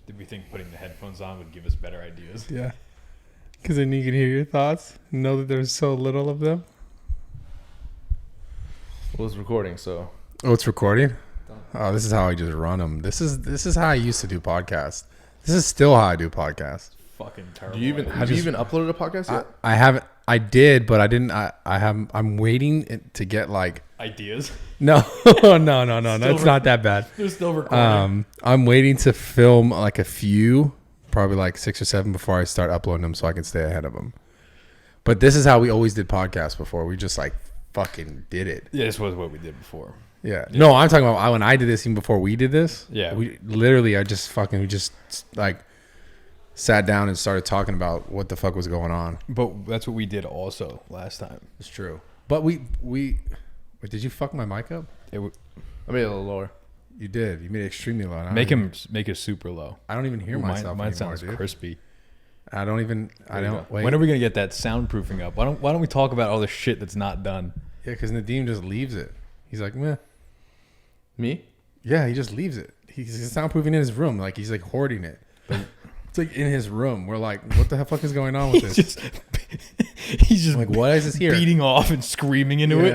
Did we think putting the headphones on would give us better ideas? Yeah. Because then you can hear your thoughts, know that there's so little of them. Well, it's recording, so. Oh, it's recording? Oh, this is how I just run them. This is how I used to do podcasts. This is still how I do podcasts. Fucking terrible. Have you even uploaded a podcast yet? I haven't. I did, but I didn't. I'm waiting to get like ideas? no. It's not that bad. They're still recording. I'm waiting to film like a few, probably like 6 or 7 before I start uploading them, so I can stay ahead of them. But this is how we always did podcasts before. We just like fucking did it. Yeah, this was what we did before. Yeah. No, I'm talking about when I did this, even before we did this. Yeah. We just like sat down and started talking about what the fuck was going on. But that's what we did also last time. It's true. But we wait, did you fuck my mic up? I made it a little lower. You did. You made it extremely loud. Make it super low. I don't even hear myself mine anymore, sounds dude. crispy. I don't. Wait. When are we gonna get that soundproofing up? Why don't we talk about all the shit that's not done? Yeah, because Nadeem just leaves it. He's like, meh. Me? Yeah, he just leaves it. He's soundproofing in his room. Like, he's like hoarding it. It's like in his room. We're like, what the fuck is going on with this? He's just like, why is this here? Beating off and screaming into it.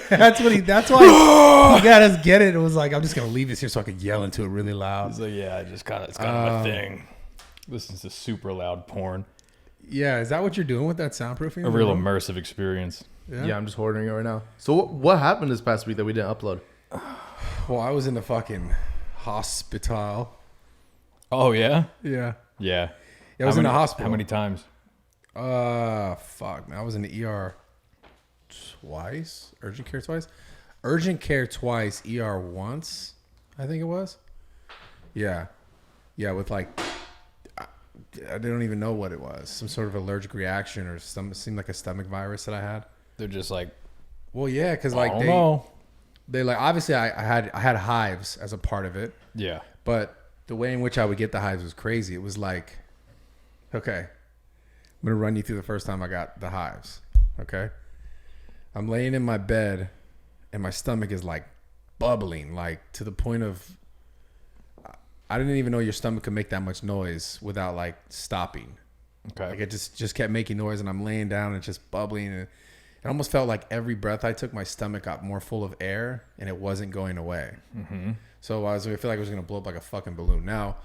That's why he got us get it. It was like, I'm just going to leave this here so I could yell into it really loud. He's like, yeah, it's kind of my thing. Listens to super loud porn. Yeah, is that what you're doing with that soundproofing? A real immersive experience. Yeah, I'm just hoarding it right now. So what happened this past week that we didn't upload? Well, I was in the fucking hospital. Oh, yeah? Yeah. Yeah. I was in the hospital. How many times? Fuck, man. I was in the ER twice. Urgent care twice. Urgent care twice. ER once, I think it was. Yeah. Yeah, with like, I don't even know what it was. Some sort of allergic reaction or it seemed like a stomach virus that I had. They're just like, well, yeah, because like they like, obviously I had hives as a part of it. Yeah. But the way in which I would get the hives was crazy. It was like, okay, I'm going to run you through the first time I got the hives. Okay. I'm laying in my bed and my stomach is like bubbling, like to the point of, I didn't even know your stomach could make that much noise without like stopping. Okay. Like it just kept making noise and I'm laying down and it's just bubbling. And it almost felt like every breath I took, my stomach got more full of air and it wasn't going away. Mm-hmm. So I feel like I was going to blow up like a fucking balloon. Now,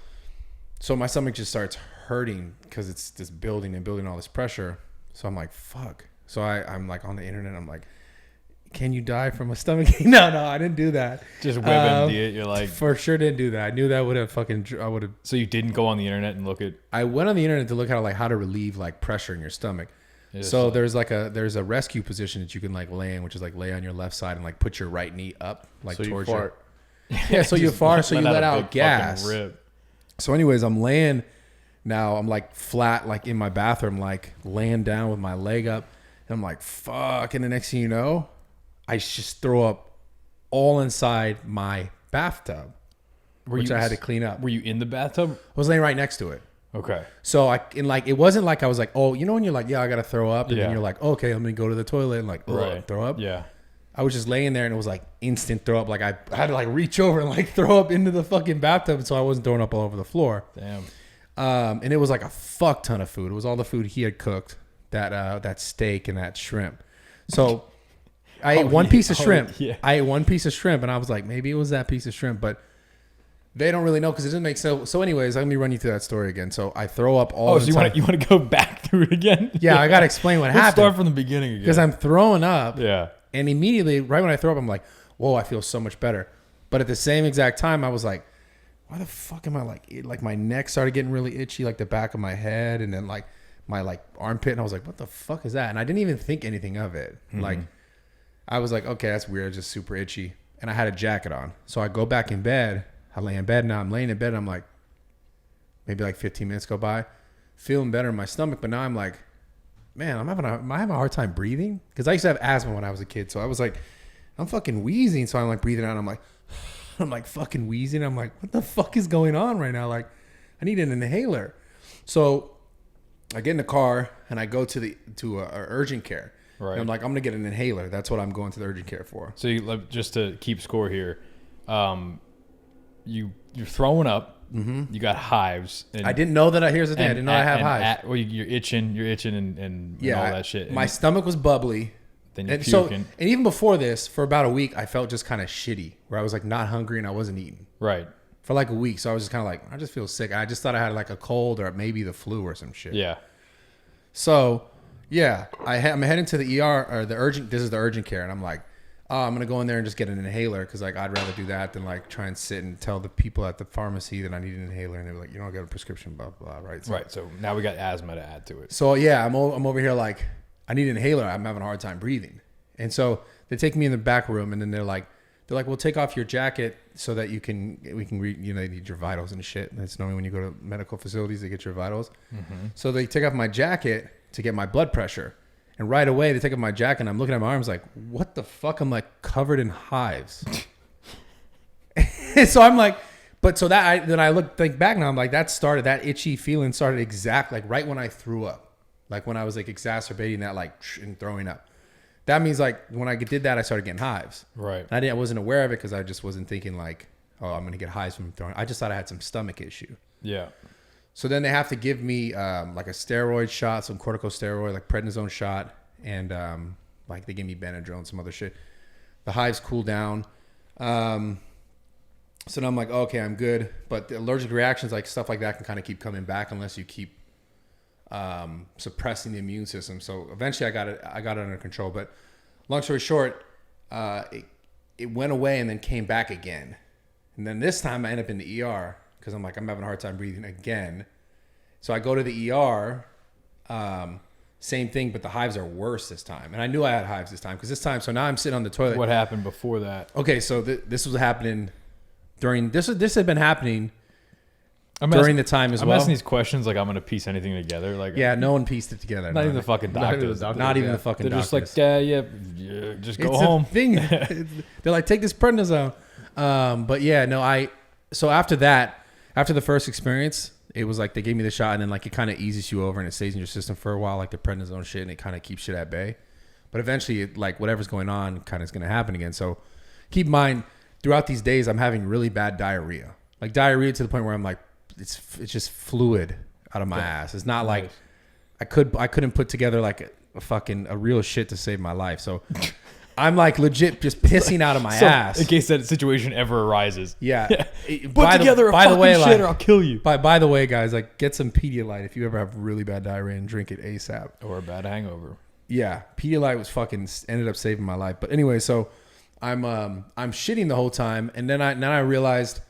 so my stomach just starts hurting because it's just building and building all this pressure. So I'm like, fuck. So I'm like on the internet. I'm like, can you die from a stomach ache? No, I didn't do that. Just WebMD it. You're like, for sure didn't do that. I knew that would have So you didn't go on the internet and look at. I went on the internet to look at like how to relieve like pressure in your stomach. So there's a rescue position that you can like lay in, which is like lay on your left side and like put your right knee up like so towards you fart. Yeah, so you fart, so you let out gas. Rip. So anyways, I'm laying now, I'm like flat, like in my bathroom, like laying down with my leg up. And I'm like, fuck. And the next thing you know, I just throw up all inside my bathtub, which I had to clean up. Were you in the bathtub? I was laying right next to it. Okay. So it wasn't like I was like, oh, you know when you're like, yeah, I got to throw up. And then you're like, okay, I'm going to go to the toilet and like, throw up. Yeah. I was just laying there and it was like instant throw up. Like I had to like reach over and like throw up into the fucking bathtub so I wasn't throwing up all over the floor. Damn. And it was like a fuck ton of food. It was all the food he had cooked, that steak and that shrimp. So I ate one piece of shrimp. Yeah. I ate one piece of shrimp and I was like, maybe it was that piece of shrimp, but they don't really know because it doesn't make sense. So anyways, let me run you through that story again. So I throw up all the time. You want to go back through it again? Yeah, I got to explain what happened. Start from the beginning again. Because I'm throwing up. Yeah. And immediately, right when I throw up, I'm like, whoa, I feel so much better. But at the same exact time, I was like, why the fuck am I like my neck started getting really itchy, like the back of my head, and then like my like armpit. And I was like, what the fuck is that? And I didn't even think anything of it. Mm-hmm. Like, I was like, okay, that's weird. It's just super itchy. And I had a jacket on. So I go back in bed. I lay in bed now. I'm laying in bed. And I'm like, maybe like 15 minutes go by. Feeling better in my stomach. But now I'm like, man, am I having a hard time breathing? Because I used to have asthma when I was a kid. So I was like, I'm fucking wheezing. So I'm like breathing out. I'm like fucking wheezing. I'm like, what the fuck is going on right now? Like, I need an inhaler. So I get in the car and I go to urgent care. Right. And I'm like, I'm gonna get an inhaler. That's what I'm going to the urgent care for. So just to keep score here, you're throwing up. you got hives. And, I didn't know that. Here's the thing. I didn't know I have hives. well, you're itching and all that shit. My And stomach was bubbly. then you're And puking. and even before this, for about a week, I felt just kind of shitty, where I was like not hungry and I wasn't eating Right. for like a week. So I was just kind of like, I just feel sick. I just thought I had like a cold or maybe the flu or some shit. Yeah. So, yeah, I'm heading to the ER or the urgent. This is the urgent care, and I'm like, oh, I'm gonna go in there and just get an inhaler because like I'd rather do that than like try and sit and tell the people at the pharmacy that I need an inhaler, and they were like, you don't get a prescription, blah blah, right? So, Right. So now we got asthma to add to it. So yeah, I'm over here like I need an inhaler. I'm having a hard time breathing, and so they take me in the back room, and then they're like, well, take off your jacket so that we can read. You know, they need your vitals and shit. That's normally when you go to medical facilities, they get your vitals. Mm-hmm. So they take off my jacket to get my blood pressure, and right away they take off my jacket, and I'm looking at my arms like, what the fuck? I'm like covered in hives. And so I'm like, but so that then I think back now, I'm like, that itchy feeling started exactly like right when I threw up, like when I was like exacerbating that like and throwing up. That means like when I did that, I started getting hives. Right. I wasn't aware of it because I just wasn't thinking like, oh, I'm gonna get hives from throwing. I just thought I had some stomach issue. Yeah. So then they have to give me like a steroid shot, some corticosteroid, like prednisone shot, and like they give me Benadryl and some other shit. The hives cool down. So now I'm like, okay, I'm good. But the allergic reactions, like stuff like that, can kind of keep coming back unless you keep suppressing the immune system. So eventually I got it under control. But long story short, it went away and then came back again. And then this time I end up in the ER because I'm like, I'm having a hard time breathing again. So I go to the ER, same thing, but the hives are worse this time. And I knew I had hives this time because this time, so now I'm sitting on the toilet. What happened before that? Okay, so this was happening during, this had been happening I'm during the time as I'm well. asking these questions like I'm gonna piece anything together. Like Yeah, no one pieced it together. not even the fucking doctors. Not even the fucking They're just doctors. like, yeah, just go It's home. a thing. They're like, take this prednisone. But yeah, no, so after that, after the first experience, it was like they gave me the shot and then like it kind of eases you over and it stays in your system for a while, like the prednisone shit, and it kind of keeps shit at bay. But eventually, like whatever's going on kind of is going to happen again. So keep in mind, throughout these days, I'm having really bad diarrhea. Like diarrhea to the point where I'm like, it's just fluid out of my ass. It's not like I couldn't put together like a real shit to save my life. So I'm like legit just pissing out of my ass. In case that situation ever arises. Yeah. Put together a fucking shit or I'll kill you. By the way, guys, like get some Pedialyte if you ever have really bad diarrhea and drink it ASAP. Or a bad hangover. Yeah, Pedialyte was fucking ended up saving my life. But anyway, so I'm shitting the whole time, and then I realized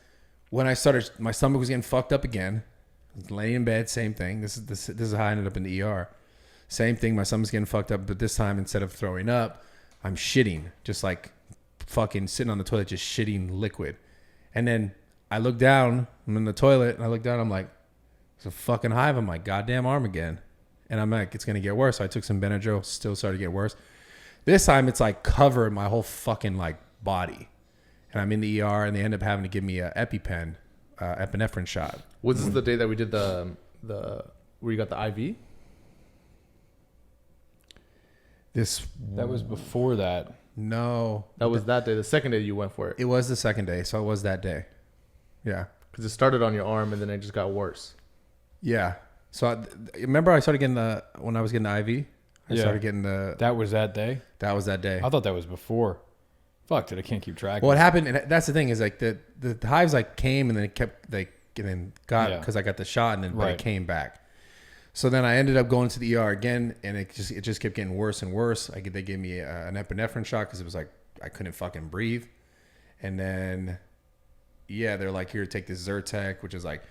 when I started, my stomach was getting fucked up again. I was laying in bed, same thing. This is how I ended up in the ER. Same thing, my stomach's getting fucked up, but this time instead of throwing up, I'm shitting, just like fucking sitting on the toilet, just shitting liquid. And then I look down, I'm in the toilet, and I look down, I'm like, there's a fucking hive on my goddamn arm again. And I'm like, it's going to get worse. So I took some Benadryl, still started to get worse. This time it's like covering my whole fucking like body. And I'm in the ER and they end up having to give me a EpiPen, epinephrine shot. Was this the day that we did the where you got the IV? That was before that. No. That was that day. The second day you went for it. It was the second day. So it was that day. Yeah. Because it started on your arm and then it just got worse. Yeah. So remember I started getting when I was getting the IV? I Yeah. started getting That was that day? that was that day. I thought that was before. Fuck, dude, I can't keep track. Well, what happened, and that's the thing, is like the hives like came and then it kept like and then got Yeah. because I got the shot and then but Right. it came back. So then I ended up going to the ER again, and it just kept getting worse and worse. They gave me an epinephrine shot because it was like I couldn't fucking breathe, and then they're like, here, take this Zyrtec, which is like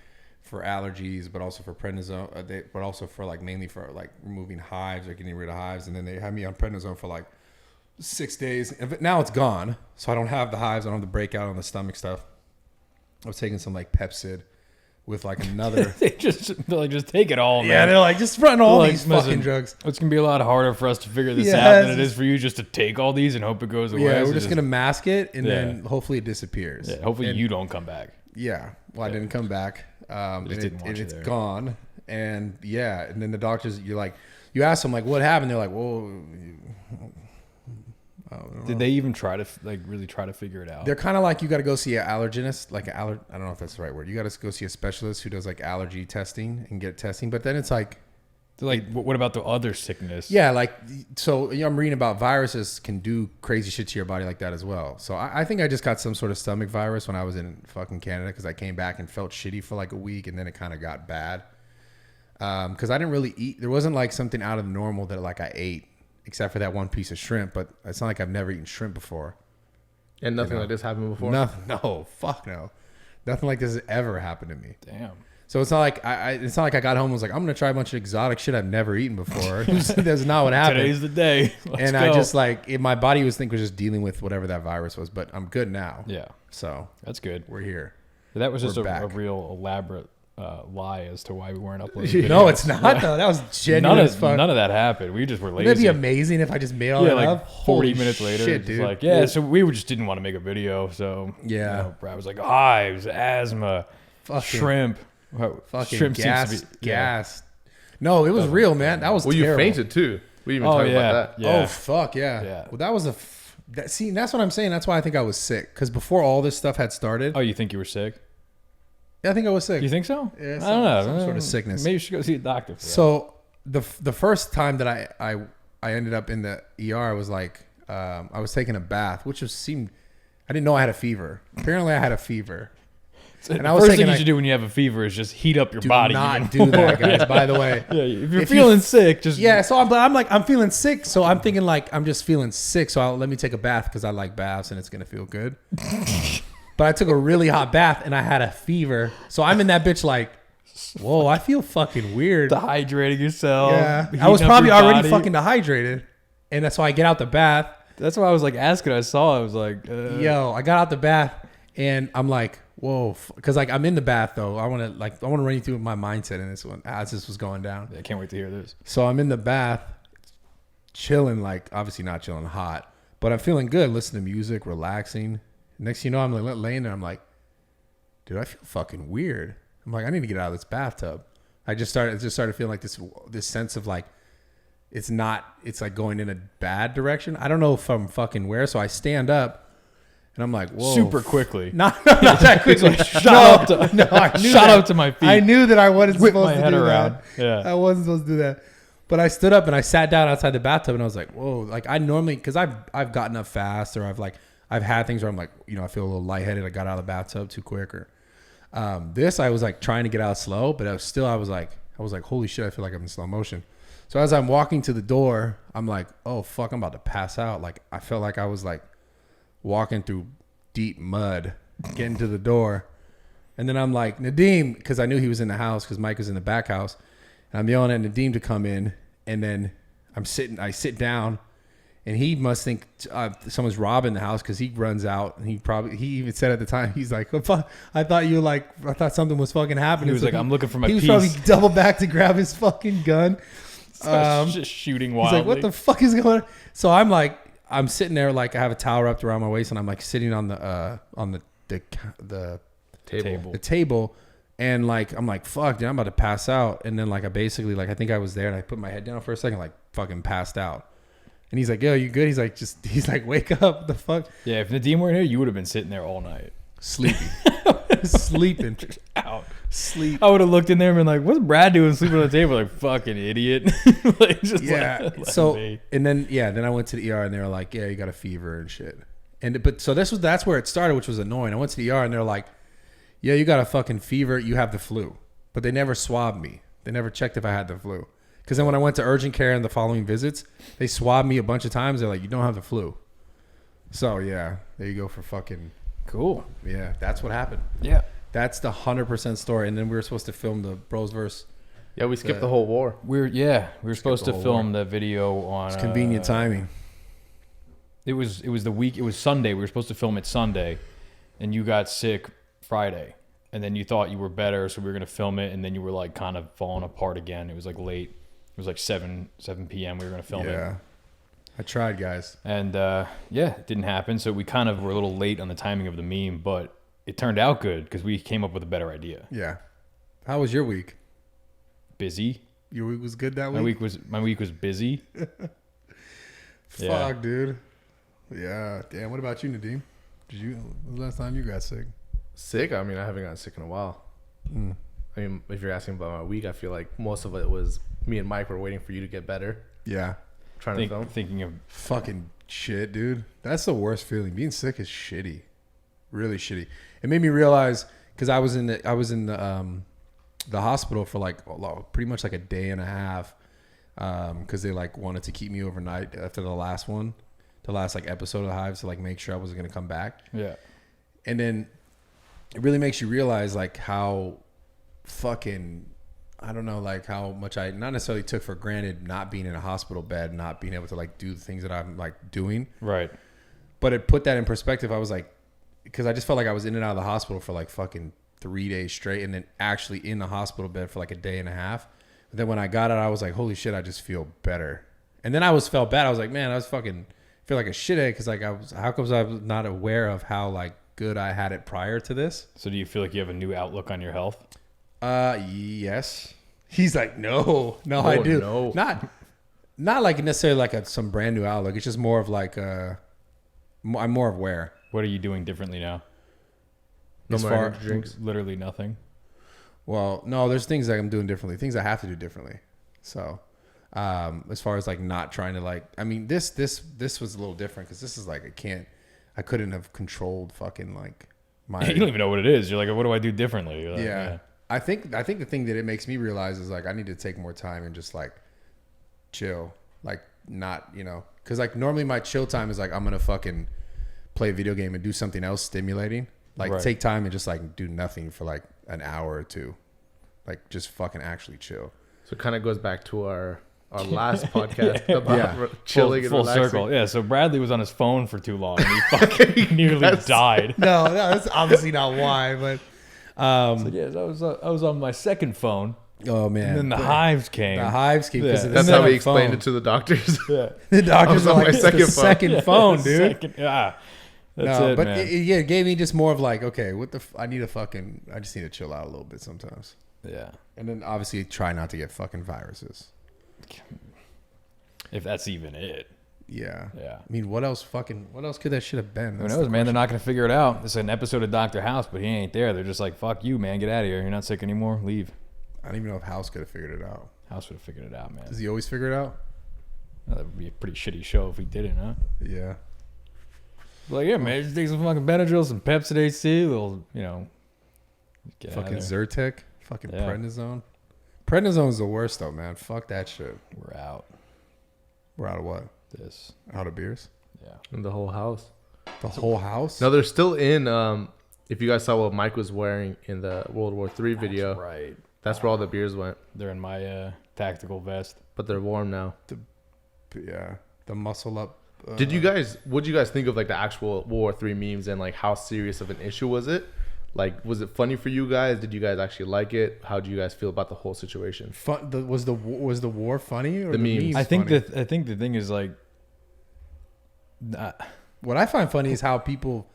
for allergies, but also for prednisone, but also for like mainly for like removing hives or getting rid of hives, and then they had me on prednisone for like 6 days. Now it's gone, so I don't have the hives. I don't have the breakout on the stomach stuff. I was taking some like Pepsid with like another. they're like, just take it all, man. Yeah, they're like, just run all Like, these listen, fucking drugs. It's going to be a lot harder for us to figure this Yeah, out than it it's is for you just to take all these and hope it goes away. Yeah, So we're just gonna mask it and then hopefully it disappears. Yeah, hopefully And- you don't come back. Yeah, well, I didn't come back. And didn't want you it's there. gone. And yeah, and then the doctors, you ask them like, what happened? They're like, well, Did they even try to really try to figure it out? They're kind of like you got to go see an allergenist, like I don't know if that's the right word. You got to go see a specialist who does like allergy testing and get testing. But then it's like, They're like, what about the other sickness? yeah, like so. You know, I'm reading about viruses can do crazy shit to your body like that as well. So I think I just got some sort of stomach virus when I was in fucking Canada because I came back and felt shitty for like a week and then it kind of got bad. Because I didn't really eat. There wasn't like something out of the normal that like I ate, except for that one piece of shrimp. But it's not like I've never eaten shrimp before. And nothing know. like this happened before. Nothing. No, fuck no. Nothing like this has ever happened to me. Damn. So it's not like it's not like I got home and was like, I'm gonna try a bunch of exotic shit I've never eaten before. That's not what happened. Today's the day. Let's And go. I just like my body was just dealing with whatever that virus was, but I'm good now. Yeah, So that's good. we're here. That was just We're a back. real elaborate lie as to why we weren't uploading. No, videos. it's not though. That was genuine as fuck. None of that happened. We just were lazy. Wouldn't that be amazing if I just made all Yeah, that like up? 40 Holy minutes later, shit, it's dude. like, yeah, so we just didn't want to make a video. So, Yeah. Brad was like, hives, asthma, Fucking- shrimp. Fucking Shrimp gas, seems to be, gas. No, it was real, man. That was Well, you terrible. fainted too. We didn't even Oh, talk yeah. about that. Yeah. Oh fuck yeah. Yeah. Well, that was see. That's what I'm saying. That's why I think I was sick. Because before all this stuff had started, Oh, you think you were sick? yeah, I think I was sick. You think so? Yeah, I don't know. some sort of sickness. Maybe you should go see a doctor for that. So the first time that I ended up in the ER was like I was taking a bath, which seemed I didn't know I had a fever. Apparently I had a fever. And I the was first thinking thing you I- should do when you have a fever is just heat up your Do body. not even do that, more. guys. Yeah. By the way, Yeah, if you're If you- feeling sick, just yeah. So I'm feeling sick. So I'm thinking like I'm just feeling sick. So let me take a bath because I like baths and it's gonna feel good. But I took a really hot bath and I had a fever. So I'm in that bitch like, whoa, I feel fucking weird. dehydrating yourself. Yeah, I heating was up probably your already body. fucking dehydrated, and that's why I get out the bath. That's why I was like asking. I saw. I was like, Yo, I got out the bath, and I'm like, whoa, because like I'm in the bath though. I want to run you through my mindset in this one as this was going down. I can't wait to hear this. So I'm in the bath, chilling, like obviously not chilling hot, but I'm feeling good, listening to music, relaxing. Next thing you know, I'm like laying there. I'm like, dude, I feel fucking weird. I'm like, I need to get out of this bathtub. I just started feeling like this sense of like, it's like going in a bad direction. I don't know if I'm fucking where. So I stand up and I'm like, whoa. Super quickly. Not that quickly. Shot up to, No, I knew shot that. up to my feet. I knew that I wasn't Whip supposed my to head do around. that. Yeah. I wasn't supposed to do that. But I stood up and I sat down outside the bathtub and I was like, whoa. Like I normally, because I've gotten up fast or I've had things where I'm like, I feel a little lightheaded. I got out of the bathtub too quick or this, I was like trying to get out slow, but I was like, holy shit, I feel like I'm in slow motion. So as I'm walking to the door, I'm like, oh fuck, I'm about to pass out. Like I felt like I was like walking through deep mud, getting to the door. And then I'm like, Nadeem, because I knew he was in the house because Mike was in the back house. And I'm yelling at Nadeem to come in. And then I sit down and he must think someone's robbing the house because he runs out and he even said at the time, he's like, I thought something was fucking happening. He was So like, I'm looking for my He was piece. probably double back to grab his fucking gun. Just shooting He's wildly. like, what the fuck is going on? So I'm sitting there like I have a towel wrapped around my waist and I'm like sitting on the table and like I'm like, fuck, dude, I'm about to pass out. And then like I basically like I think I was there and I put my head down for a second, like fucking passed out. And he's like, yo, you good? He's like, wake up, the fuck. Yeah, if Nadeem weren't here, you would have been sitting there all night. Sleeping. Sleeping. Out. Sleep. I would have looked in there and been like, what's Brad doing sleeping on the table? Like, fucking idiot. Like, just Yeah. let So him be. and then I went to the ER and they were like, yeah, you got a fever and shit. So that's where it started, which was annoying. I went to the ER and they're like, yeah, you got a fucking fever. You have the flu. But they never swabbed me. They never checked if I had the flu. Because then when I went to urgent care and the following visits, they swabbed me a bunch of times. They're like, you don't have the flu. So yeah, there you go for fucking, Cool. yeah, that's what happened. Yeah. That's the 100% story. And then we were supposed to film the Brosverse. Yeah, we skipped the whole war. We were supposed the to whole film the video on. It's convenient timing. It was the week. It was Sunday. We were supposed to film it Sunday, and you got sick Friday, and then you thought you were better, so we were gonna film it, and then you were like kind of falling apart again. It was like late. It was like 7 p.m. We were gonna film it. Yeah. I tried, guys. And it didn't happen. So we kind of were a little late on the timing of the meme, but it turned out good because we came up with a better idea. Yeah. How was your week? Busy. Your week was good that week? My week was busy. Fuck, dude. Yeah. Damn. What about you, Nadeem? When was the last time you got sick? Sick? I mean, I haven't gotten sick in a while. Mm. I mean, if you're asking about my week, I feel like most of it was me and Mike were waiting for you to get better, Yeah. trying to film. Thinking of Fucking shit, dude. That's the worst feeling. Being sick is shitty. Really shitty. It made me realize because I was in the hospital for like pretty much like a day and a half because they like wanted to keep me overnight after the last like episode of the Hives to like make sure I wasn't gonna come back. yeah. And then it really makes you realize like how fucking I don't know like how much I not necessarily took for granted not being in a hospital bed, not being able to like do the things that I'm like doing. Right. But it put that in perspective. I was like, because I just felt like I was in and out of the hospital for like fucking 3 days straight, and then actually in the hospital bed for like a day and a half. But then when I got out, I was like, holy shit, I just feel better. And then I felt bad. I was like, man, I was fucking feel like a shithead because like how come I was not aware of how like good I had it prior to this? So do you feel like you have a new outlook on your health? Yes. He's like, no, I do. No. Not like necessarily like some brand new outlook. It's just more of like I'm more aware. What are you doing differently now? No As more far- energy drinks. Literally nothing. Well, no, there's things that I'm doing differently, things I have to do differently. So, as far as like not trying to like, I mean, this was a little different because this is like I couldn't have controlled fucking like my. You don't even know what it is. You're like, what do I do differently? You're like, Yeah. I think the thing that it makes me realize is like I need to take more time and just like chill, like not because like normally my chill time is like I'm gonna fucking play a video game and do something else stimulating. Like Right. take time and just like do nothing for like an hour or two, like just fucking actually chill. So it kind of goes back to our last podcast about Yeah. chilling full and relaxing. circle. Yeah. So Bradley was on his phone for too long. And he fucking nearly died. No, that's obviously not why, but So yes, I was on my second phone, oh man, and then the hives came. the hives keep. Yeah. That's how we explained it to the doctors. Yeah. The doctors I was are on like, my it's second the phone. second phone, dude. Second, yeah. That's No, it, but man. it gave me just more of like, okay, I just need to chill out a little bit sometimes. Yeah. And then obviously try not to get fucking viruses. If that's even it. Yeah. Yeah. I mean, what else could that shit have been? Who That's knows, the man? They're not going to figure it out. This is an episode of Dr. House, but he ain't there. They're just like, fuck you, man. Get out of here. You're not sick anymore. Leave. I don't even know if House could have figured it out. House would have figured it out, man. Does he always figure it out? That would be a pretty shitty show if we didn't, huh? Yeah. Like, yeah, man, just take some fucking Benadryl, some Pepsid AC, little, get out of Fucking there. Zyrtec. Fucking Yeah. prednisone. Prednisone's the worst though, man. Fuck that shit. We're out. We're out of what? This. Out of beers? Yeah. In the whole house. The whole house? No, they're still in. If you guys saw what Mike was wearing in the World War III video, That's right. that's where all the beers went. They're in my tactical vest. But they're warm now. Yeah. The muscle up. What did you guys think of like the actual World War III memes and like how serious of an issue was it? Like, was it funny for you guys? Did you guys actually like it? How do you guys feel about the whole situation? Was the war funny or The memes. I think funny? I think the thing is like, What I find funny is how people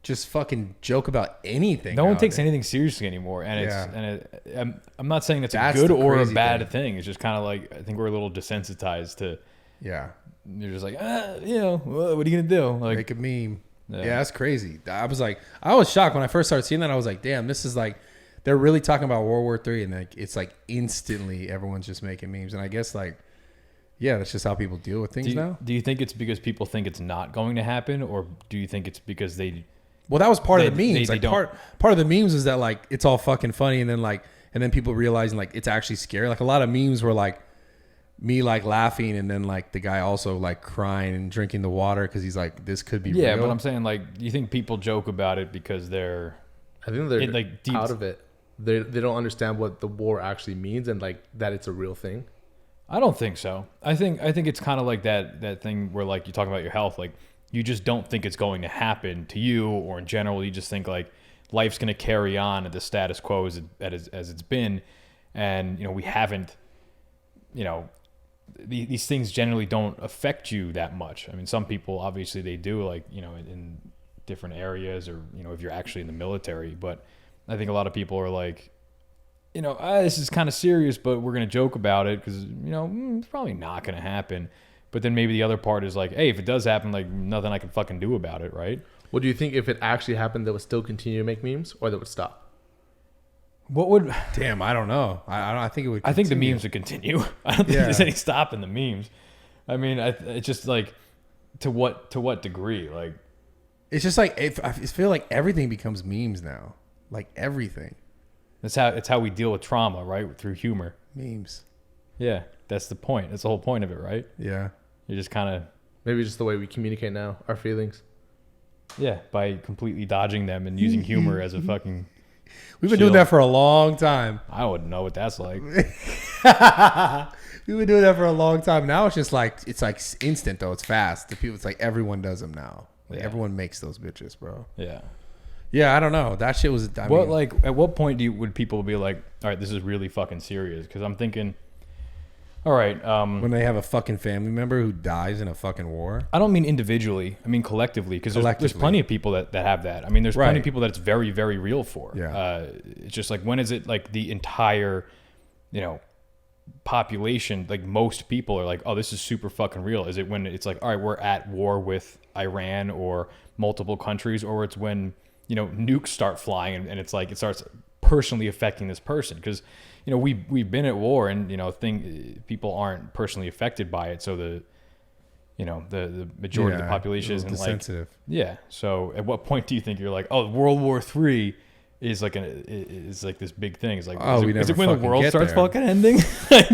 just fucking joke about anything. no one takes nowadays. anything. anything seriously anymore, and I'm not saying it's a That's good the or a crazy bad thing. thing. It's just kind of like I think we're a little desensitized to. Yeah. You're just like, what are you gonna do? Like, Make a meme. Yeah. Yeah, that's crazy. I was shocked when I first started seeing that. I was like, damn, this is like, they're really talking about World War III, and like it's like instantly everyone's just making memes. And I guess like, yeah, that's just how people deal with things now. do you think it's because people think it's not going to happen, or do you think it's because they? Well, that was part of They- the memes. they Like don't- part of the memes is that like it's all fucking funny, and then people realizing like it's actually scary. Like a lot of memes were like me like laughing, and then like the guy also like crying and drinking the water because he's like, this could be Yeah, real. but I'm saying like, do you think people joke about it because they're? I think they're like, deep- out of it. They don't understand what the war actually means and like that it's a real thing. I don't think so. I think it's kind of like that thing where like you talk about your health, like you just don't think it's going to happen to you, or in general, you just think like life's going to carry on at the status quo as it's been, and we haven't, these things generally don't affect you that much. I mean, some people obviously they do, like in different areas, or if you're actually in the military, but I think a lot of people are like, this is kind of serious, but we're going to joke about it because, it's probably not going to happen. But then maybe the other part is like, hey, if it does happen, like nothing I can fucking do about it, right? What do you think if it actually happened, they would still continue to make memes, or they would stop? What would Damn, I don't know. I think it would. I think the continue. memes would continue. I don't think Yeah. there's any stopping the memes. I mean, it's just like to what degree? Like It's just like I feel like everything becomes memes now. Like everything it's how we deal with trauma, right? Through humor. memes. Yeah, that's the point. That's the whole point of it, right? Yeah. You're just kind of Maybe just the way we communicate now, our feelings. by completely dodging them and using humor as a fucking. We've been Chill. doing that for a long time. I wouldn't know what that's like. We've been doing that for a long time. Now it's just like instant though. It's fast. The people, it's like everyone does them now. Like Yeah. everyone makes those bitches, bro. Yeah. Yeah, I don't know. That shit was. I What mean, like at what point would people be like, all right, this is really fucking serious? Because I'm thinking, all right, when they have a fucking family member who dies in a fucking war. I don't mean individually. I mean collectively, because there's Collectively. plenty of people that have that. I mean, there's plenty Right. of people that it's very, very real for. Yeah. It's just like, when is it like the entire, population, like most people are like, oh, this is super fucking real? Is it when it's like, all right, we're at war with Iran or multiple countries, or it's when, nukes start flying and it's like it starts personally affecting this person? Because we've been at war and people aren't personally affected by it, so the majority of the population isn't like sensitive. yeah. So at what point do you think you're like, oh, World War III is like this big thing? It's like, Oh, is we it, is never it when the fucking world get starts there. fucking ending?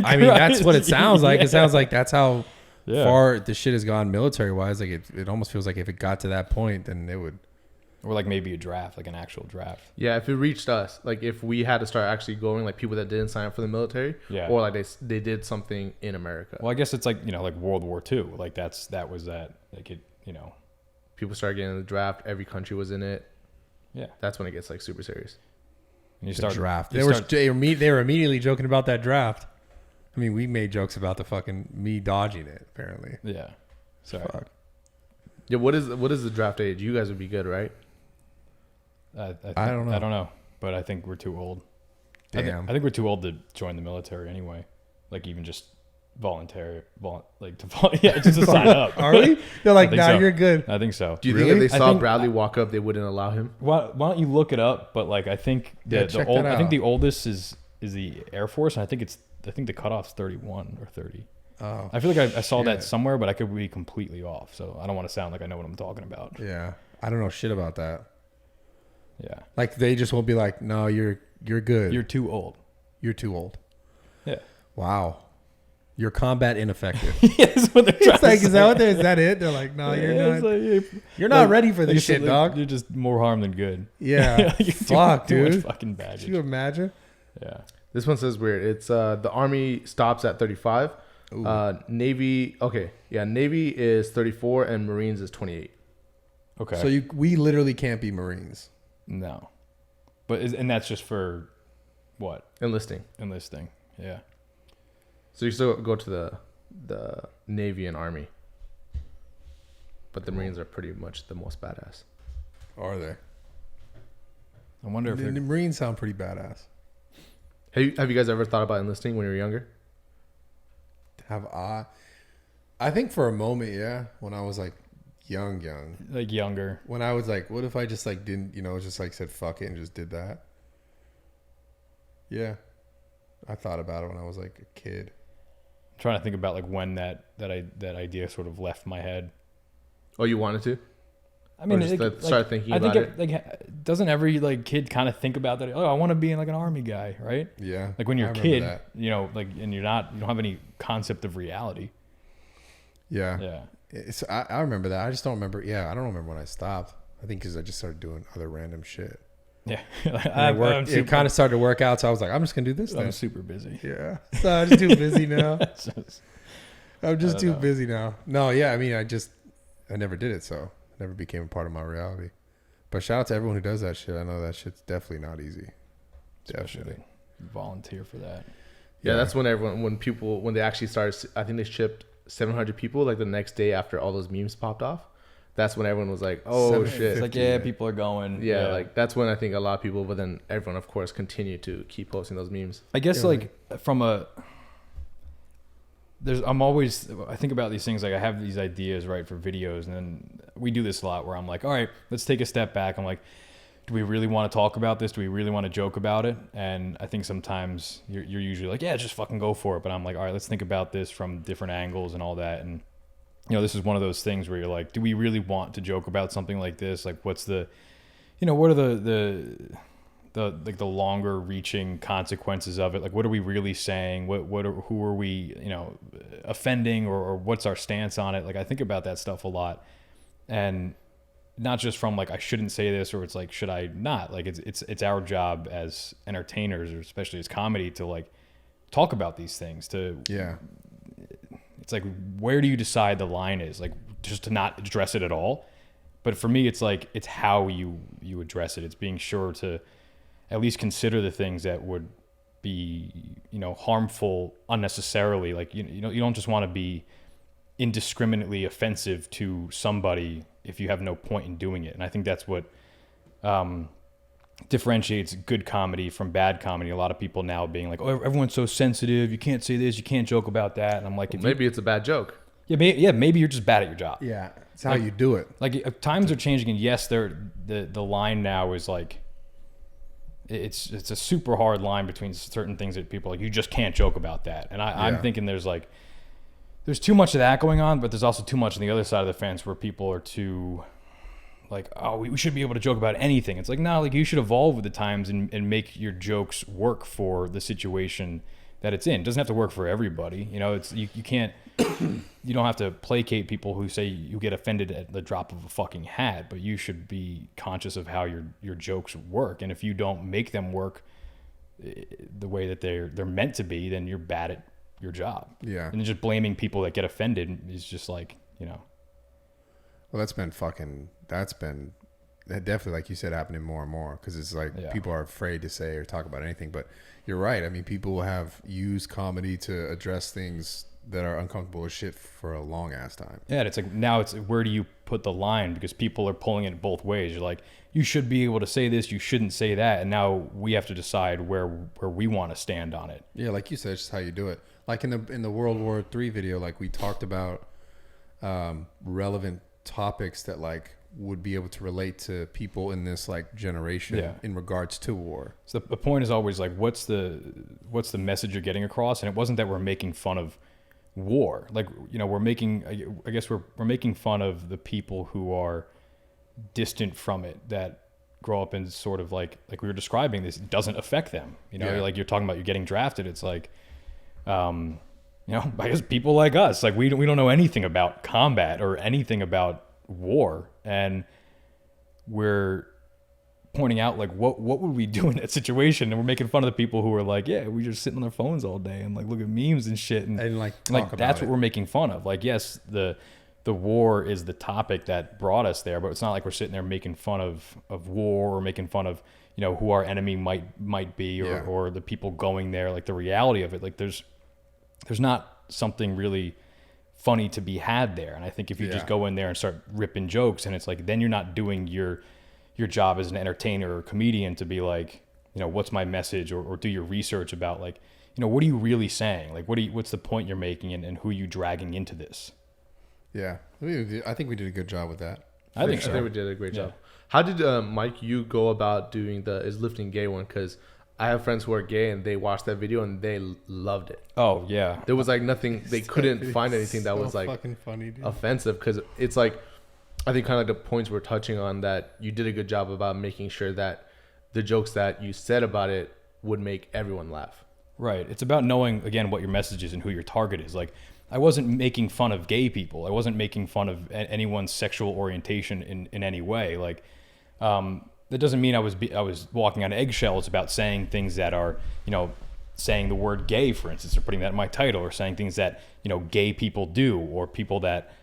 I mean, that's what it sounds like. It sounds like that's how Yeah. far the shit has gone military wise. Like it almost feels like if it got to that point, then it would. Or like maybe a draft, like an actual draft. Yeah, if it reached us, like if we had to start actually going, like people that didn't sign up for the military, Yeah. or like they did something in America, Well, I guess it's like like World War II. Like that was that like it. people started getting in the draft. Every country was in it. Yeah. That's when it gets like super serious. And you The start draft. you They were start- they were immediately joking about that draft. I mean, we made jokes about the fucking me dodging it. Apparently, Yeah. Sorry. fuck. Yeah, what is the draft age? You guys would be good, right? I don't know. I don't know, but I think we're too old. Damn. I think we're too old to join the military anyway. Like even just just to sign up. Are we? They're like, I think nah, so. you're good. I think so. Do you Really? think if they I saw think- Bradley walk up, they wouldn't allow him? Why don't you look it up? But like I think Yeah, the check old that I think out. the oldest is the Air Force, and I think the cutoff's 31 or 30. Oh, I feel like I saw that shit. somewhere, but I could be completely off. So I don't want to sound like I know what I'm talking about. yeah. I don't know shit about that. Yeah. Like they just won't be like, no, you're good. You're too old. You're too old. Yeah. Wow. You're combat ineffective. Yeah, that's what they're trying It's like, to is that what is that it? They're like, no, say. you're Yeah, not. it's like, You're not like- ready for like this you shit, said, dog. You're just more harm than good. Yeah. You're Fuck, too much dude. fucking Could baggage. you imagine? Yeah. This one says weird. It's the Army stops at 35. Ooh. Navy, okay, yeah, Navy is 34 and Marines is 28. Okay. So we literally can't be Marines. No. But and that's just for what? Enlisting. Enlisting. Yeah. So you still go to the Navy and Army, but the Marines are pretty much the most badass. Are they? I wonder if The they're Marines sound pretty badass. Have you guys ever thought about enlisting when you were younger? I think for a moment, yeah. When I was like young. like younger. When I was like, what if I just like didn't, just like said fuck it and just did that? Yeah. I thought about it when I was like a kid. I'm trying to think about like when that idea sort of left my head. Oh, you wanted to? I mean, just it, start thinking I about think it? like doesn't every like kid kind of think about that? Oh, I want to be like an army guy, right? Yeah. Like when you're I a remember kid, that. like and you don't have any concept of reality. Yeah. Yeah. I remember that. I just don't remember. Yeah. I don't remember when I stopped. I think because I just started doing other random shit. Yeah. It kind of started to work out. So I was like, I'm just going to do this I'm then. super busy. Yeah. So I'm just too busy now. I'm just I don't too know. busy now. No, yeah. I mean, I never did it. So it never became a part of my reality. But shout out to everyone who does that shit. I know that shit's definitely not easy. Especially volunteer for that. Yeah, that's when when they actually started, I think they shipped 700 people like the next day after all those memes popped off. That's when everyone was like, oh 750. shit. It's like, yeah, people are going. Yeah, like that's when I think a lot of people, but then everyone, of course, continued to keep posting those memes. I guess Yeah, like from a I think about these things, like I have these ideas, right, for videos, and then we do this a lot where I'm like, all right, let's take a step back. I'm like, do we really want to talk about this? Do we really want to joke about it? And I think sometimes you're usually like, yeah, just fucking go for it. But I'm like, all right, let's think about this from different angles and all that. And, this is one of those things where you're like, do we really want to joke about something like this? Like, what's the, what are the longer reaching consequences of it? Like, what are we really saying? Who are we, offending, or what's our stance on it? Like, I think about that stuff a lot, and not just from like, I shouldn't say this, or it's like, should I not? Like, it's our job as entertainers, or especially as comedy, to like talk about these things. It's like, where do you decide the line is? Like, just to not address it at all. But for me, it's like, it's how you address it. It's being sure to at least consider the things that would be, harmful unnecessarily. Like, you don't just want to be indiscriminately offensive to somebody if you have no point in doing it. And I think that's what differentiates good comedy from bad comedy. A lot of people now being like, oh, everyone's so sensitive. You can't say this. You can't joke about that. And I'm like, maybe it's a bad joke. Yeah, maybe you're just bad at your job. Yeah, it's how you do it. Like, times are changing, and yes, the line now is like, it's a super hard line between certain things that people like, you just can't joke about that. And I'm thinking there's too much of that going on, but there's also too much on the other side of the fence where people are too like, oh, we should be able to joke about anything. It's like, no, like, you should evolve with the times and make your jokes work for the situation that it's in. It doesn't have to work for everybody. It's you can't you don't have to placate people who say you get offended at the drop of a fucking hat, but you should be conscious of how your jokes work. And if you don't make them work the way that they're meant to be, then you're bad at your job. Yeah. And just blaming people that get offended is just like, Well, that definitely, like you said, happening more and more, because it's like people are afraid to say or talk about anything. But you're right. I mean, people have used comedy to address things that are uncomfortable as shit for a long ass time. Yeah, it's like, now it's, where do you put the line? Because people are pulling it both ways. You're like, you should be able to say this, you shouldn't say that, and now we have to decide where we want to stand on it. Yeah, like you said, it's just how you do it. Like in the World War III video, like we talked about relevant topics that like would be able to relate to people in this like generation in regards to war. So the point is always like, what's the message you're getting across? And it wasn't that we're making fun of war. Like, we're making fun of the people who are distant from it, that grow up in sort of like we were describing, this doesn't affect them. Like you're talking about, you're getting drafted. It's like, I guess people like us, like we don't know anything about combat or anything about war, and we're pointing out like what would we do in that situation, and we're making fun of the people who are like, yeah, we just sit on their phones all day and like look at memes and shit, and like that's what we're making fun of. Like, yes, the war is the topic that brought us there, but it's not like we're sitting there making fun of war, or making fun of who our enemy might be, or the people going there. Like, the reality of it, like there's not something really funny to be had there. And I think if you just go in there and start ripping jokes, and it's like, then you're not doing your job as an entertainer or comedian to be like, what's my message, or do your research about like, what are you really saying? Like, what's the point you're making, and who are you dragging into this? Yeah. I think we did a good job with that. I think so. I think we did a great job. How did Mike, you go about doing the Is Lifting Gay one? Because I have friends who are gay, and they watched that video and they loved it. Oh yeah, there was like nothing, they couldn't find anything that was like fucking funny, dude. Offensive, because it's like, I think kind of like the points we're touching on, that you did a good job about making sure that the jokes that you said about it would make everyone laugh. Right. It's about knowing, again, what your message is and who your target is. Like, I wasn't making fun of gay people. I wasn't making fun of anyone's sexual orientation in any way. Like, that doesn't mean I was walking on eggshells about saying things that are, saying the word gay, for instance, or putting that in my title, or saying things that, gay people do, or people that,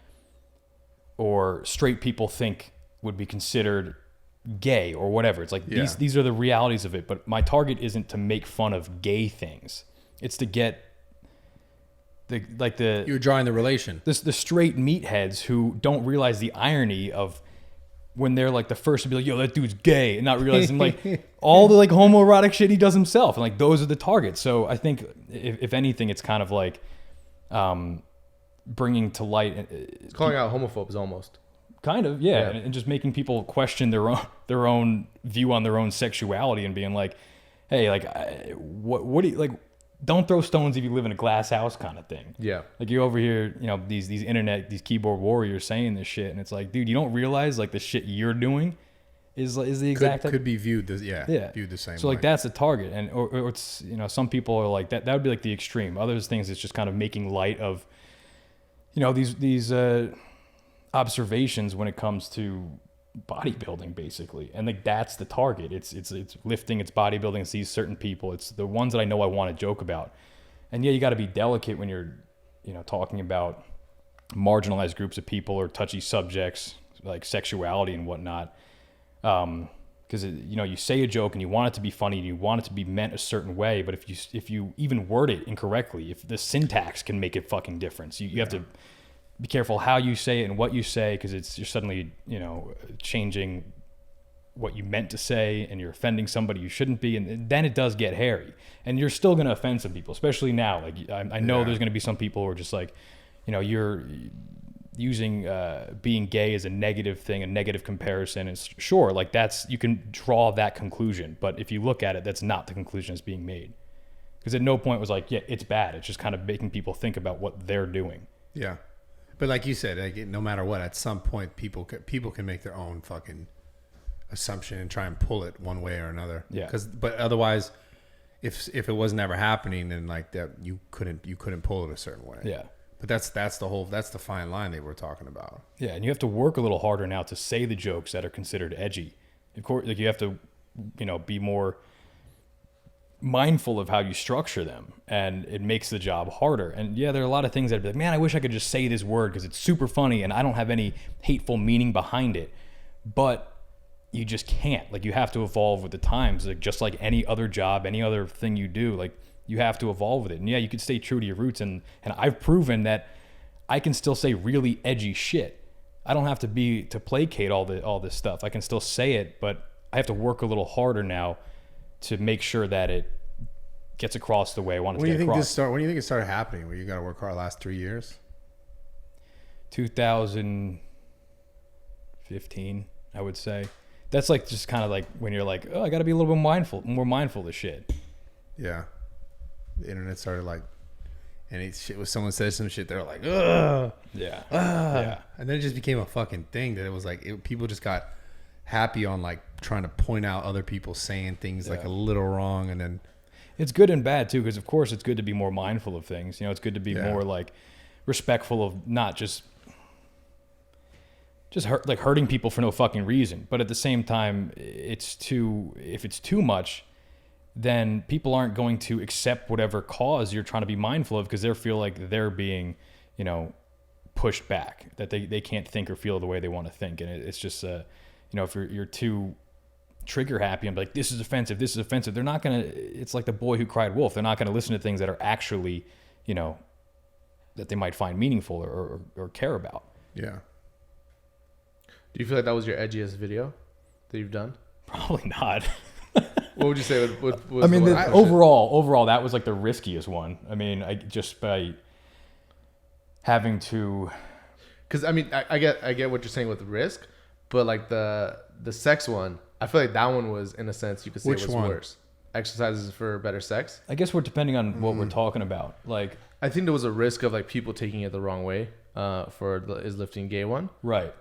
or straight people think would be considered gay, or whatever. It's like, these are the realities of it. But my target isn't to make fun of gay things. It's to get you're drawing the relation. The straight meatheads who don't realize the irony of when they're like the first to be like, yo, that dude's gay, and not realizing like all the like homoerotic shit he does himself, and like those are the targets. So I think if anything, it's kind of like, bringing to light, It's calling out homophobes almost. kind of, yeah, Yeah. and just making people question their own view on their own sexuality and being like, hey, like, what do you like? Don't throw stones if you live in a glass house, kind of thing. Yeah. Like you're over here, you know, these these keyboard warriors saying this shit, and it's like, dude, you don't realize like the shit you're doing is the exact Could be viewed as viewed the same so way. like that's the target, and or it's, you know, some people are like that would be like the extreme. Others things it's just kind of making light of, you know, these observations when it comes to bodybuilding basically, and like that's the target. It's lifting, it's bodybuilding. It's these certain people. It's the ones that I know I want to joke about, and yeah, you got to be delicate when you're, you know, talking about marginalized groups of people or touchy subjects like sexuality and whatnot. Because you know, you say a joke and you want it to be funny and you want it to be meant a certain way, but if you even word it incorrectly, if the syntax can make a fucking difference, you have to be careful how you say it and what you say, because you're suddenly, you know, changing what you meant to say and you're offending somebody you shouldn't be, and then it does get hairy, and you're still going to offend some people, especially now. Like I know there's going to be some people who are just like, you know, you're using being gay as a negative thing, a negative comparison. And sure, like that's, you can draw that conclusion, but if you look at it, that's not the conclusion that's being made, because at no point was like, yeah, it's bad. It's just kind of making people think about what they're doing. Yeah, but like you said, like, no matter what, at some point people can make their own fucking assumption and try and pull it one way or another. Yeah. But otherwise, if it wasn't ever happening, then like that, you couldn't pull it a certain way. Yeah. But that's the fine line they were talking about. Yeah, and you have to work a little harder now to say the jokes that are considered edgy. Of course, like you have to, you know, be more mindful of how you structure them, and it makes the job harder. And yeah, there are a lot of things that be like, man, I wish I could just say this word because it's super funny and I don't have any hateful meaning behind it. But you just can't. Like, you have to evolve with the times, like just like any other job, any other thing you do. Like, you have to evolve with it. And yeah, you can stay true to your roots, and I've proven that I can still say really edgy shit. I don't have to placate all this stuff. I can still say it, but I have to work a little harder now to make sure that it gets across the way I want it to get across. When do you think it started happening? Where you got to work hard last 3 years? 2015, I would say. That's like just kind of like when you're like, oh, I got to be a little bit more mindful of shit. Yeah. The internet started like, and shit was, someone said some shit, they're like, ugh. Yeah. Yeah. And then it just became a fucking thing that it was like, people just got happy on like trying to point out other people saying things like a little wrong. And then it's good and bad too, because of course it's good to be more mindful of things. You know, it's good to be more like respectful of not just hurting people for no fucking reason. But at the same time, if it's too much, then people aren't going to accept whatever cause you're trying to be mindful of, because they feel like they're being, you know, pushed back, that they can't think or feel the way they want to think. And it's just, you know, if you're too trigger happy and be like, this is offensive, they're not going to, it's like the boy who cried wolf. They're not going to listen to things that are actually, you know, that they might find meaningful or care about. yeah. Do you feel like that was your edgiest video that you've done? Probably not. What would you say? I mean, overall, that was like the riskiest one. I mean, just by having to, because I mean, I get what you're saying with the risk, but like the sex one, I feel like that one was, in a sense, you could say Which was one? worse. Exercises for better sex. I guess we're depending on what we're talking about. Like, I think there was a risk of like people taking it the wrong way for the Is Lifting Gay one. right.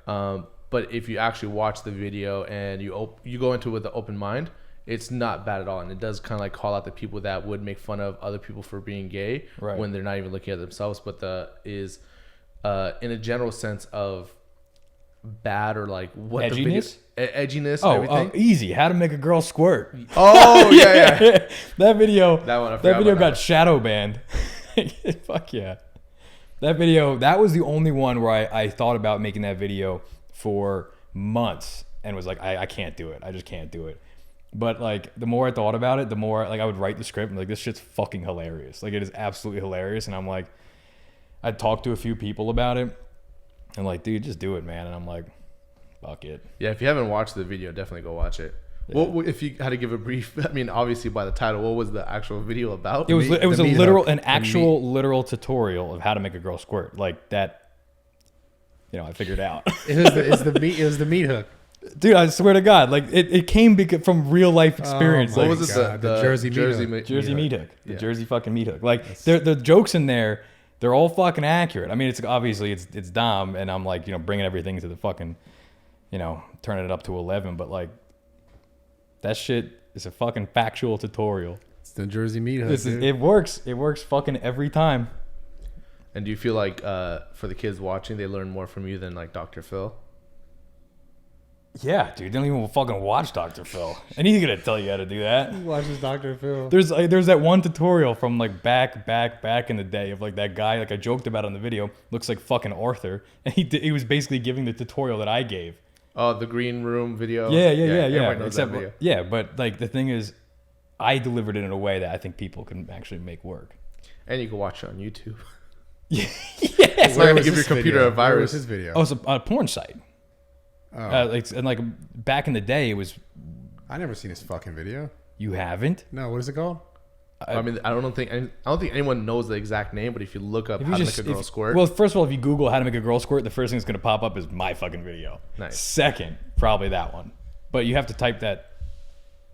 But if you actually watch the video and you go into it with an open mind, it's not bad at all. And it does kind of like call out the people that would make fun of other people for being gay when they're not even looking at themselves. But in a general sense of bad, or like what edginess? Edginess and everything. Easy. How to make a girl squirt. Oh, yeah. That video That video got shadow banned. Fuck yeah. That video, that was the only one where I thought about making that video for months and was like, I can't do it. I just can't do it. But like, the more I thought about it, the more like I would write the script and like, this shit's fucking hilarious. Like, it is absolutely hilarious. And I'm like, I'd talked to a few people about it and like, dude, just do it, man. And I'm like, fuck it. Yeah, if you haven't watched the video, definitely go watch it. What if you had to give a brief? I mean, obviously by the title, what was the actual video about? It was meat- it was the a meat literal hook. an The actual literal tutorial of how to make a girl squirt like that. You know, I figured out. It was the meat hook. Dude, I swear to God, like it came from real life experience. my What Like, was it? God, the Jersey meat hook. Jersey meat hook. The Yeah. Jersey fucking meat hook. Like the jokes in there, they're all fucking accurate. I mean, it's obviously it's Dom, and I'm like, you know, bringing everything to the fucking, you know, turning it up to 11. But like, that shit is a fucking factual tutorial. It's the Jersey meat hook. Dude. It works. It works fucking every time. And do you feel like for the kids watching, they learn more from you than like Dr. Phil? Yeah, dude, they don't even fucking watch Dr. Phil, and he's gonna tell you how to do that. Watches Dr. Phil. There's that one tutorial from like back in the day of like that guy, like I joked about on the video, looks like fucking Arthur, and he was basically giving the tutorial that I gave. Oh, the green room video. Yeah. Everybody knows that Except, video. yeah, but like the thing is, I delivered it in a way that I think people can actually make work. And you can watch it on YouTube. Yes. Where was give your this computer video? a virus. Where was his video? Oh, it's a porn site. Oh. Like back in the day, it was. I never seen his fucking video. You haven't? No, what is it called? I mean, I don't think anyone knows the exact name, but if you look up If how you to just make a girl squirt, Well, first of all, if you Google how to make a girl squirt, the first thing that's gonna pop up is my fucking video. Nice. Second, probably that one, but you have to type that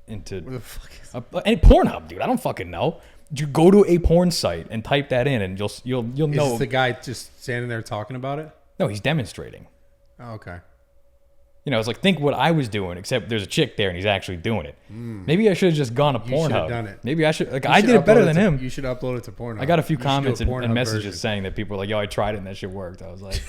into What the fuck is any Pornhub, dude. I don't fucking know. You go to a porn site and type that in, and you'll Is know. this the guy just standing there talking about it? No, he's demonstrating. Oh, okay. You know, it's like think what I was doing, except there's a chick there and he's actually doing it. Maybe I should have just gone to You should have Pornhub. done it. Maybe I should. Like You I should did it better upload than to- him. You should upload it to Pornhub. I got a few You should do comments a and Pornhub messages version. saying that people were like, "Yo, I tried it and that shit worked." I was like,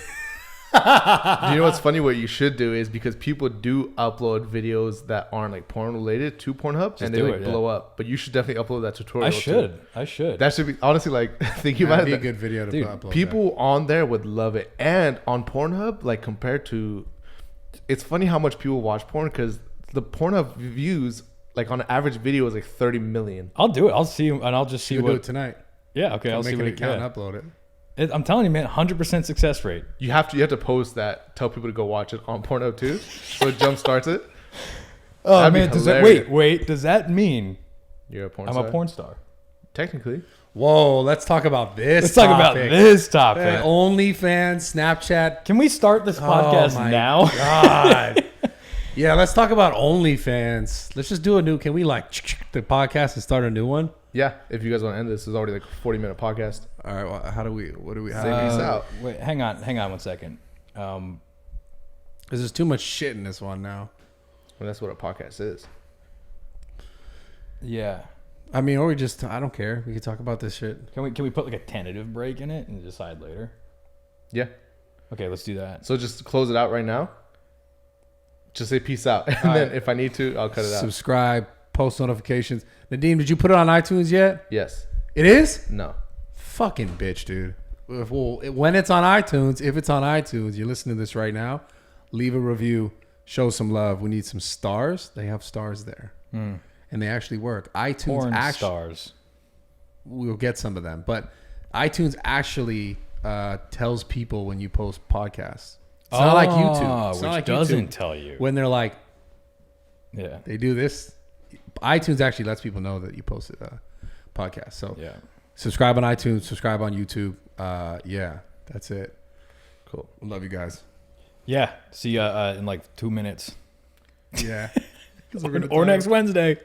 you know what's funny? What you should do is because people do upload videos that aren't like porn related to Pornhub, and they do like it, yeah. blow up. But you should definitely upload that tutorial. "I too. should. I should." That should be honestly like thinking That'd about be a it. good video to Dude, upload. People on there would love it, and on Pornhub, like compared to, it's funny how much people watch porn because the Pornhub views, like on an average video, is like 30 million. I'll do it. I'll see, and I'll just see You do it what. tonight. Yeah, okay. I'll Make see an what. account Yeah. and upload it. I'm telling you, man, 100% success rate. You have to post that, tell people to go watch it on Pornhub too, so it jump starts it. Oh That'd be man, does that hilarious. wait? Does that mean You're a porn I'm star. a porn star? Technically, Whoa, let's talk about this. Let's talk about topic. this topic. Hey, OnlyFans, Snapchat. Can we start this podcast Oh my now? God. Yeah, let's talk about OnlyFans. Let's just do a new. Can we like the podcast and start a new one? yeah. If you guys want to end this, it's already like a 40-minute podcast. All right. Well, how do we? What do we? Say peace out. Wait, hang on 1 second. Because there's too much shit in this one now. Well, that's what a podcast is. Yeah. I mean, or we just. I don't care. We can talk about this shit. Can we put like a tentative break in it and decide later? Yeah. Okay, let's do that. So just close it out right now. Just say peace out, and then if I need to, I'll cut it out. Subscribe, post notifications. Nadeem, did you put it on iTunes yet? Yes. It is. No. Fucking bitch, dude. Well, when it's on iTunes, if it's on iTunes, you're listening to this right now, leave a review, show some love. We need some stars. They have stars there, and they actually work. iTunes Porn actually, stars. we'll get some of them, but iTunes actually tells people when you post podcasts. It's not like YouTube. It's which not like doesn't YouTube. tell you. When they're like, Yeah. they do this. iTunes actually lets people know that you posted a podcast. So Yeah. subscribe on iTunes, subscribe on YouTube. Yeah, that's it. Cool. Love you guys. Yeah. See ya in like 2 minutes. Yeah. Or next Wednesday.